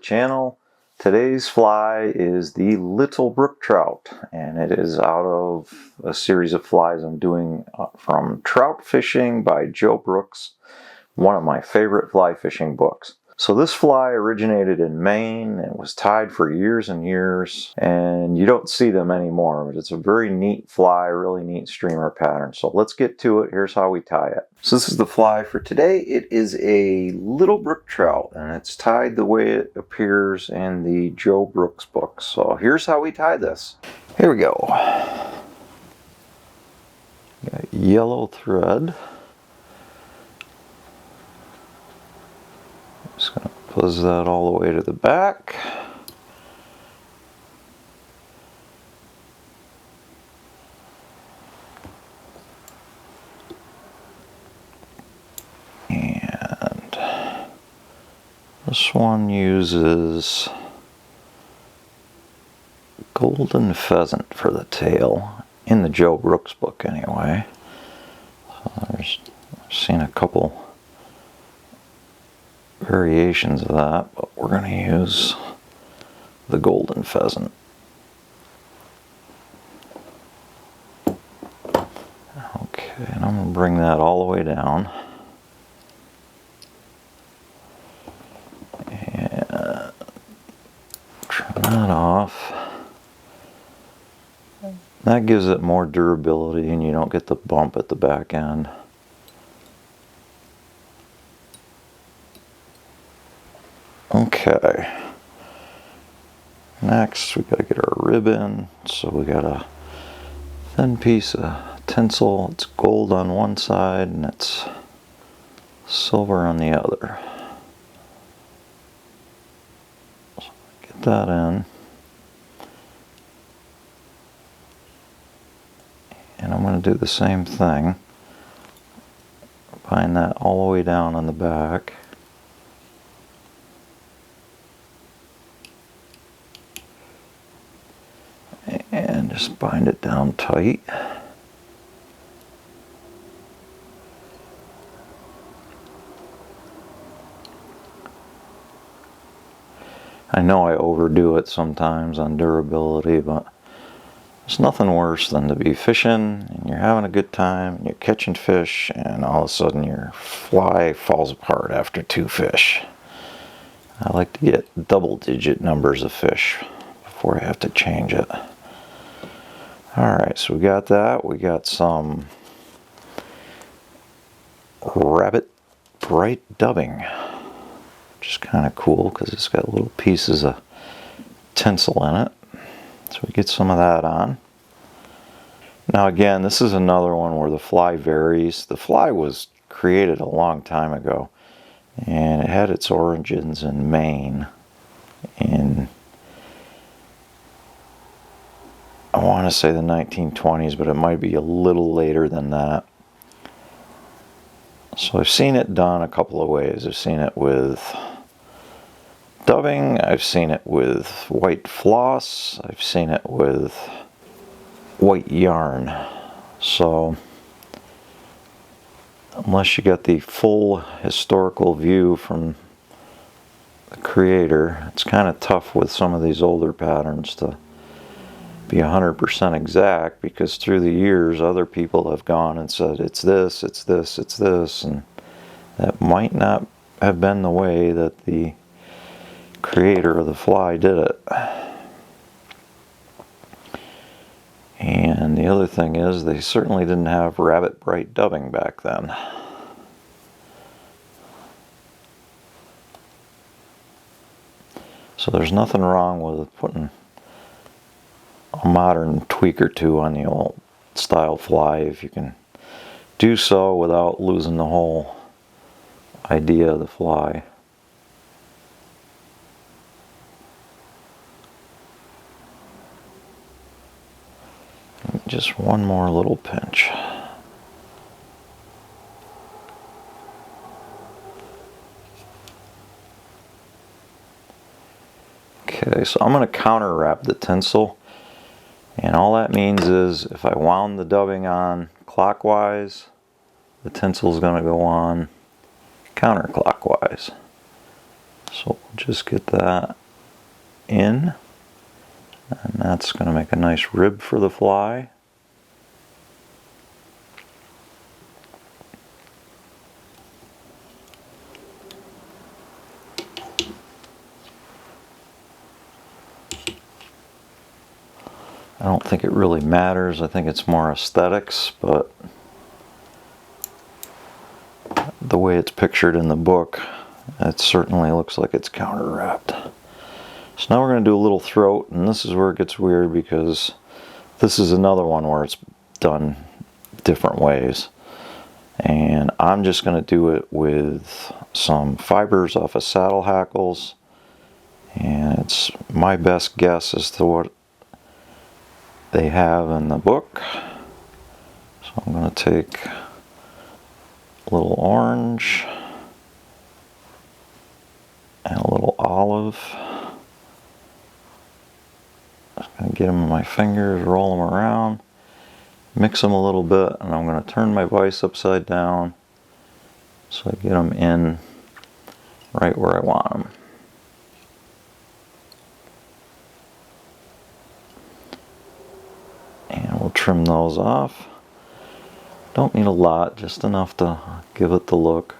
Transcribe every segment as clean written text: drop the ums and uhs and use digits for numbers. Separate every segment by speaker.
Speaker 1: channel. Today's fly is the Little Brook Trout, and it is out of a series of flies I'm doing from Trout Fishing by Joe Brooks, one of my favorite fly fishing books. So this fly originated in Maine and was tied for years and years, and you don't see them anymore, but it's a very neat fly, really neat streamer pattern. So let's get to it. Here's how we tie it. So this is the fly for today. It is a Little Brook Trout, and it's tied the way it appears in the Joe Brooks book. So here's how we tie this. Here we go. Got yellow thread. Just going to fuzz that all the way to the back. And this one uses golden pheasant for the tail, in the Joe Brooks book anyway. So I've seen a couple variations of that, but we're going to use the golden pheasant. Okay, and I'm going to bring that all the way down. And trim that off. That gives it more durability and you don't get the bump at the back end. Okay, next we got to get our ribbon. So we got a thin piece of tinsel. It's gold on one side and it's silver on the other. So get that in. And I'm going to do the same thing. Bind that all the way down on the back. And just bind it down tight. I know I overdo it sometimes on durability, but there's nothing worse than to be fishing and you're having a good time, and you're catching fish, and all of a sudden your fly falls apart after 2 fish. I like to get double-digit numbers of fish before I have to change it. Alright, so we got that. We got some rabbit bright dubbing, which is kind of cool because it's got little pieces of tinsel in it. So we get some of that on. Now again, this is another one where the fly varies. The fly was created a long time ago, and it had its origins in Maine. I want to say the 1920s, but it might be a little later than that. So I've seen it done a couple of ways. I've seen it with dubbing, I've seen it with white floss, I've seen it with white yarn. So unless you got the full historical view from the creator, it's kind of tough with some of these older patterns to be 100% exact, because through the years other people have gone and said it's this, it's this, it's this, and that might not have been the way that the creator of the fly did it. And the other thing is, they certainly didn't have rabbit bright dubbing back then. So there's nothing wrong with putting a modern tweak or two on the old style fly if you can do so without losing the whole idea of the fly. Just one more little pinch. Okay, so I'm going to counter wrap the tinsel. And all that means is if I wound the dubbing on clockwise, the tinsel is going to go on counterclockwise. So we'll just get that in, and that's going to make a nice rib for the fly. I don't think it really matters. I think it's more aesthetics, but the way it's pictured in the book, it certainly looks like it's counter wrapped. So now we're going to do a little throat, and this is where it gets weird because this is another one where it's done different ways. And I'm just going to do it with some fibers off of saddle hackles, and it's my best guess as to what they have in the book. So I'm going to take a little orange and a little olive. Just going to get them in my fingers, roll them around, mix them a little bit, and I'm going to turn my vise upside down so I get them in right where I want them. And we'll trim those off. Don't need a lot, just enough to give it the look.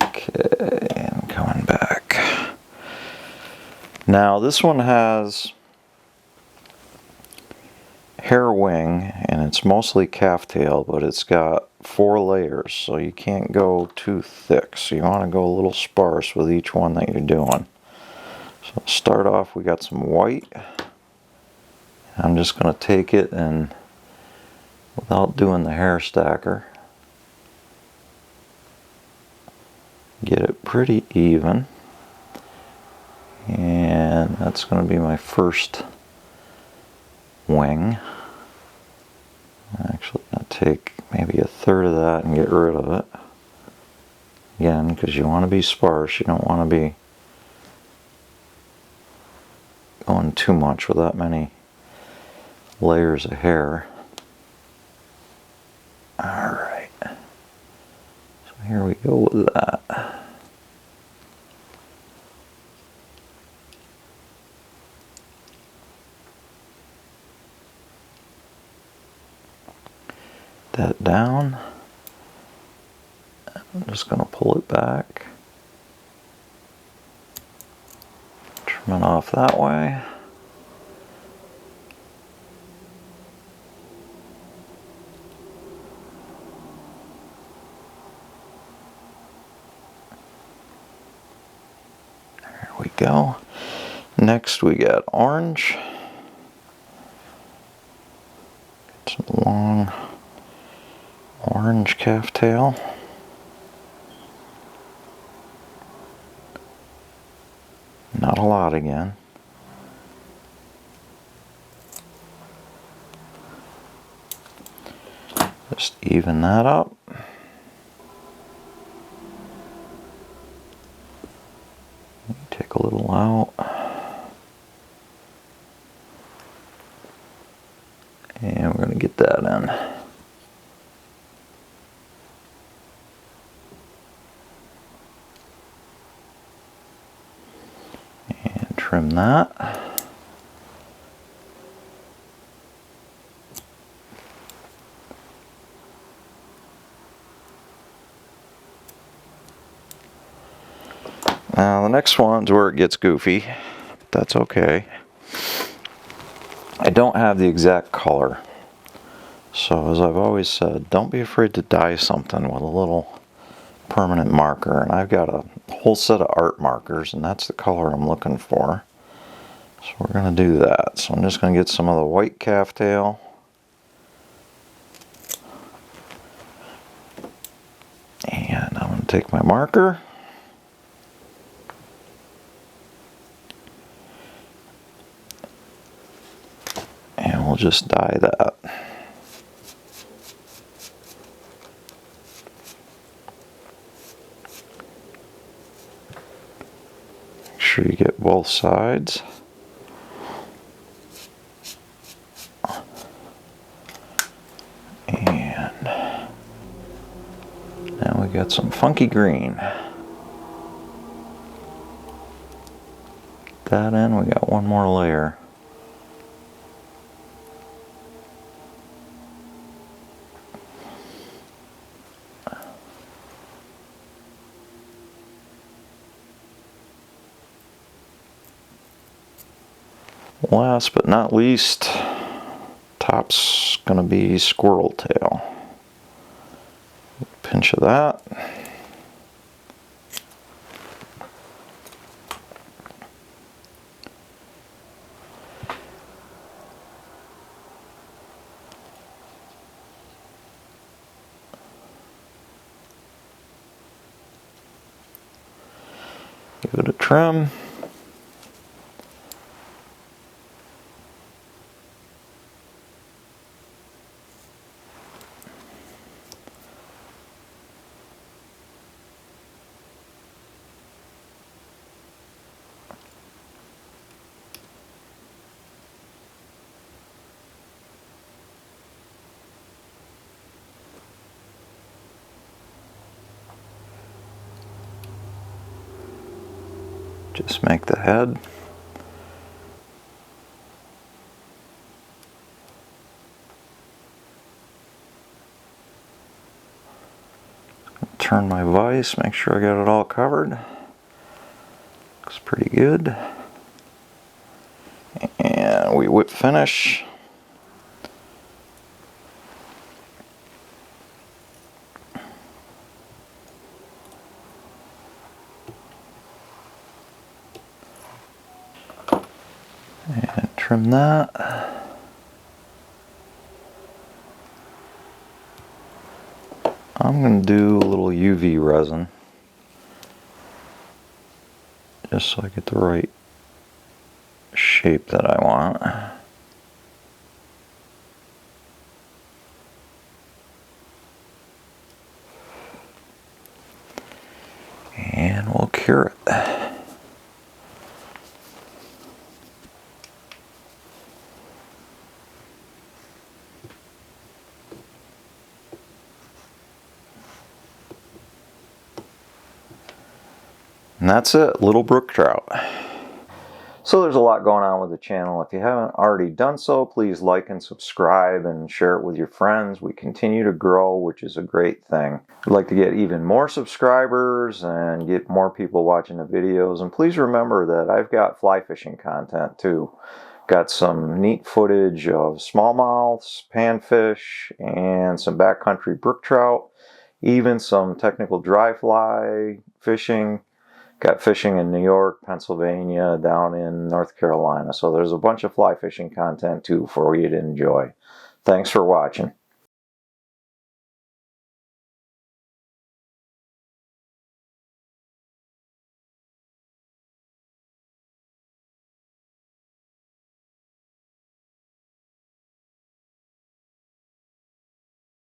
Speaker 1: Okay, and coming back. Now this one has hair wing, and it's mostly calf tail, but it's got 4 layers, so you can't go too thick. So you want to go a little sparse with each one that you're doing. So to start off, we got some white. I'm just going to take it and, without doing the hair stacker, get it pretty even. And that's going to be my first wing. I'm actually going to take maybe a third of that and get rid of it. Again, because you want to be sparse, you don't want to be going too much with that many layers of hair. Alright, so here we go with that. That down. I'm just going to pull it back, trim it off that way. There we go. Next we got orange. Get some long orange calf tail. Not a lot again. Just even that up. Take a little out. And we're going to get that in. And trim that. Now the next one's where it gets goofy. That's okay. I don't have the exact color. So as I've always said, don't be afraid to dye something with a little permanent marker. And I've got a whole set of art markers, and that's the color I'm looking for. So we're going to do that. So I'm just going to get some of the white calf tail. And I'm going to take my marker. And we'll just dye that. Make sure you get both sides. And now we got got some funky green. That end, we got one more layer. Last but not least, top's gonna be squirrel tail. Pinch of that. Give it a trim. Just make the head. Turn my vise, make sure I got it all covered. Looks pretty good. And we whip finish. And trim that. I'm going to do a little UV resin just so I get the right shape that I want. And we'll cure it. And that's it, Little Brook Trout. So there's a lot going on with the channel. If you haven't already done so, please like and subscribe and share it with your friends. We continue to grow, which is a great thing. I'd like to get even more subscribers and get more people watching the videos. And please remember that I've got fly fishing content too. Got some neat footage of smallmouths, panfish, and some backcountry brook trout. Even some technical dry fly fishing. Got fishing in New York, Pennsylvania, down in North Carolina. So there's a bunch of fly fishing content too for you to enjoy. Thanks for watching.